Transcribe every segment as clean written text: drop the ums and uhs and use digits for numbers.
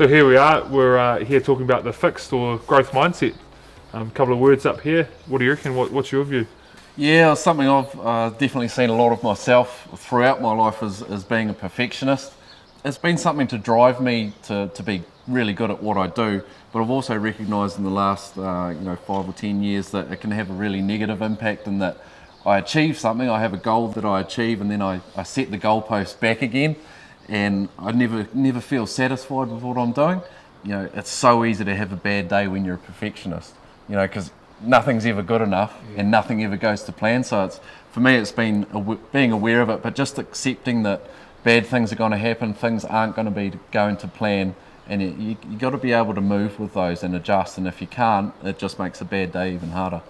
So here we are, we're here talking about the fixed or growth mindset. A couple of words up here. What do you reckon? What's your view? Yeah, it's something I've definitely seen a lot of myself throughout my life as being a perfectionist. It's been something to drive me to be really good at what I do, but I've also recognised in the last 5 or 10 years that it can have a really negative impact in that I achieve something, I have a goal that I achieve, and then I set the goalpost back again, and I never feel satisfied with what I'm doing. You know, it's so easy to have a bad day when you're a perfectionist, because nothing's ever good enough and nothing ever goes to plan. So for me it's been being aware of it, but just accepting that bad things are going to happen, things aren't going to be going to plan, and you got to be able to move with those and adjust, and if you can't, it just makes a bad day even harder.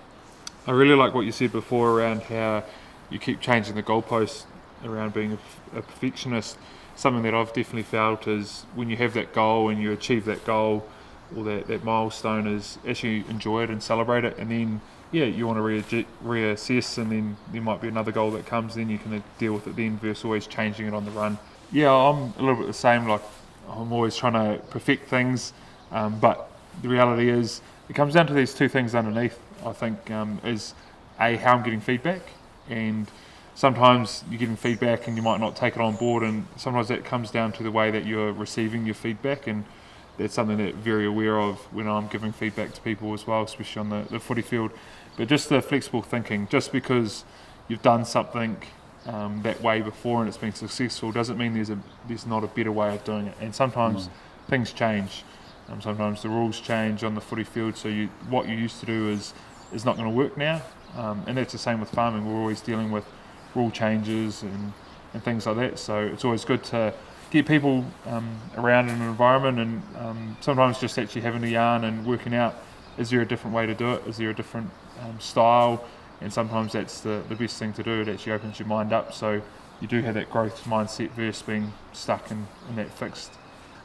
I really like what you said before around how you keep changing the goalposts around being a perfectionist. Something that I've definitely felt is when you have that goal and you achieve that goal or that milestone, is actually enjoy it and celebrate it, and then you want to reassess, and then there might be another goal that comes, then you can deal with it then versus always changing it on the run. I'm a little bit the same, like I'm always trying to perfect things, but the reality is it comes down to these two things underneath, I think, is how I'm getting feedback, and sometimes you're getting feedback and you might not take it on board, and sometimes that comes down to the way that you're receiving your feedback, and that's something that I'm very aware of when I'm giving feedback to people as well, especially on the footy field. But just the flexible thinking, just because you've done something that way before and it's been successful doesn't mean there's not a better way of doing it. And sometimes things change. Sometimes the rules change on the footy field, so what you used to do is not going to work now. And that's the same with farming. We're always dealing with rule changes and things like that. So it's always good to get people around in an environment, and sometimes just actually having a yarn and working out, is there a different way to do it? Is there a different style? And sometimes that's the best thing to do. It actually opens your mind up, so you do have that growth mindset versus being stuck in that fixed.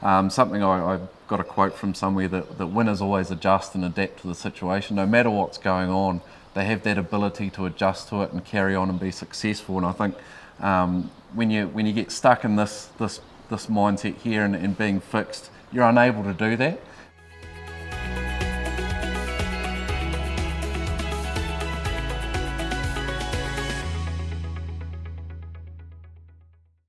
Something I got a quote from somewhere that winners always adjust and adapt to the situation. No matter what's going on, they have that ability to adjust to it and carry on and be successful. And I think when you get stuck in this mindset here and being fixed, you're unable to do that.